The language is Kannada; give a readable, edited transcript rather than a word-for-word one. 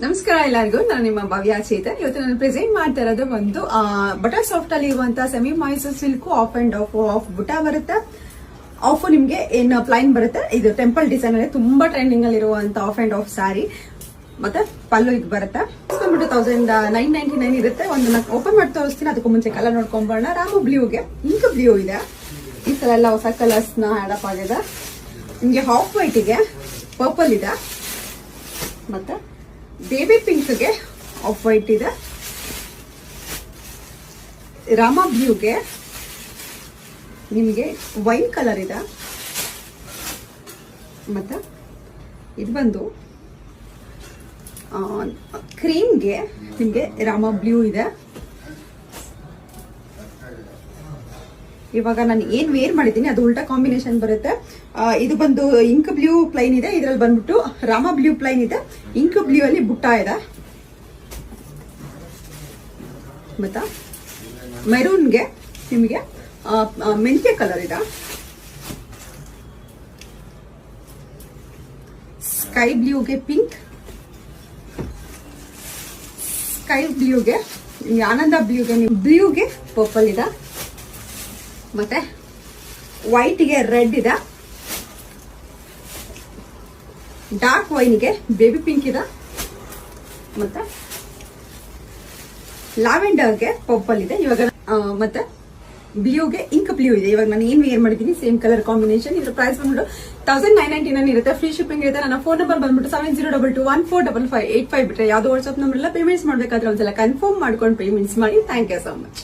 ನಮಸ್ಕಾರ ಎಲ್ಲರಿಗೂ. ನಾನು ನಿಮ್ಮ ಭವ್ಯ ಚೇತನ್. ಇವತ್ತು ನಾನು ಪ್ರೆಸೆಂಟ್ ಮಾಡ್ತಾ ಇರೋದು ಒಂದು ಬಟರ್ ಸಾಫ್ಟ್ ಅಲ್ಲಿ ಇರುವಂತಹ semi Mysore silk of and of ಬುಟ್ಟ ಬರುತ್ತೆ. ಆಫ್ ನಿಮ್ಗೆ ಏನ್ ಪ್ಲೈನ್ ಬರುತ್ತೆ. ಇದು ಟೆಂಪಲ್ ಡಿಸೈನ್ ಅಲ್ಲಿ ತುಂಬಾ ಟ್ರೆಂಡಿಂಗ್ ಅಲ್ಲಿ ಇರುವಂತ ಆಫ್ ಅಂಡ್ ಆಫ್ ಸ್ಯಾರಿ. ಮತ್ತೆ ಪಲ್ಲು ಇದು ಬರುತ್ತೆ. 1999 ಇರುತ್ತೆ. ಒಂದು ನಾನು ಓಪನ್ ಮಾಡಿ ತೋರಿಸ್ತೀನಿ. ಅದಕ್ಕೂ ಮುಂಚೆ ಕಲರ್ ನೋಡ್ಕೊಂಬೋಣ. ರಾಮ ಬ್ಲೂಗೆ ಇಂಕ್ ಬ್ಲೂ ಇದೆ. ಈ ಸಲ ಎಲ್ಲ ಹೊಸ ಕಲರ್ಸ್ ನ ಆಡ್ ಅಪ್ ಆಗಿದೆ. ನಿಮ್ಗೆ ಹಾಫ್ ವೈಟ್ ಗೆ ಪರ್ಪಲ್ ಇದೆ. ಮತ್ತೆ ಬೇಬಿ ಪಿಂಕ್ ಗೆ ಆಫ್ ವೈಟ್ ಇದೆ. ರಾಮ ಬ್ಲೂಗೆ ನಿಮಗೆ ವೈನ್ ಕಲರ್ ಇದೆ. ಮತ್ತೆ ಇದು ಬಂದು ಕ್ರೀಮ್ಗೆ ನಿಮಗೆ ರಾಮ ಬ್ಲೂ ಇದೆ. ಇವಾಗ ನಾನು ಏನ್ ವೇರ್ ಮಾಡಿದ್ದೀನಿ ಅದು ಉಲ್ಟಾ ಕಾಂಬಿನೇಷನ್ ಬರುತ್ತೆ. ಇದು ಬಂದು ಇಂಕ್ ಬ್ಲೂ ಪ್ಲೈನ್ ಇದೆ. ಇದ್ರಲ್ಲಿ ಬಂದ್ಬಿಟ್ಟು ರಾಮ ಬ್ಲೂ ಪ್ಲೈನ್ ಇದೆ. ಇಂಕ್ ಬ್ಲೂ ಅಲ್ಲಿ ಬುಟ್ಟ ಇದೆ. ಮತ್ತೆ ಮೆರೂನ್ಗೆ ನಿಮಗೆ ಮೆಂತ್ಯ ಕಲರ್ ಇದೆ. ಸ್ಕೈ ಬ್ಲೂಗೆ ಪಿಂಕ್, ಸ್ಕೈ ಬ್ಲೂಗೆ ಆನಂದ ಬ್ಲೂಗೆ ಪರ್ಪಲ್ ಇದೆ. ಮತ್ತೆ ವೈಟ್ಗೆ ರೆಡ್ ಇದೆ. ಡಾರ್ಕ್ ವೈನ್ಗೆ ಬೇಬಿ ಪಿಂಕ್ ಇದೆ. ಮತ್ತೆ ಲ್ಯಾವೆಂಡರ್ಗೆ ಪರ್ಪಲ್ ಇದೆ. ಇವಾಗ ಮತ್ತೆ ಬ್ಲೂಗೆ ಇಂಕ್ ಬ್ಲೂ ಇದೆ. ಇವಾಗ ನಾನು ಏನ್ ವೇರ್ ಮಾಡಿದ್ದೀನಿ ಸೇಮ್ ಕಲರ್ ಕಾಂಬಿನೇಷನ್. ಇದ್ರ ಪ್ರೈಸ್ ಬಂದ್ಬಿಟ್ಟು 1999 ಇರುತ್ತೆ. ಫ್ರೀ ಶಿಪ್ಪಿಂಗ್ ಇರುತ್ತೆ. ನನ್ನ ಫೋನ್ ನಂಬರ್ ಬಂದ್ಬಿಟ್ಟು 7022145585 ಬಿಟ್ರೆ ಯಾವ್ದು ವಾಟ್ಸ್ಆಪ್ ನಂಬರ್ ಇಲ್ಲ. ಪೇಮೆಂಟ್ಸ್ ಮಾಡ್ಬೇಕಾದ್ರೆ ಒಂದ್ಸಲ ಕನ್ಫರ್ಮ್ ಮಾಡ್ಕೊಂಡು ಪೇಮೆಂಟ್ಸ್ ಮಾಡಿ. Thank you so much.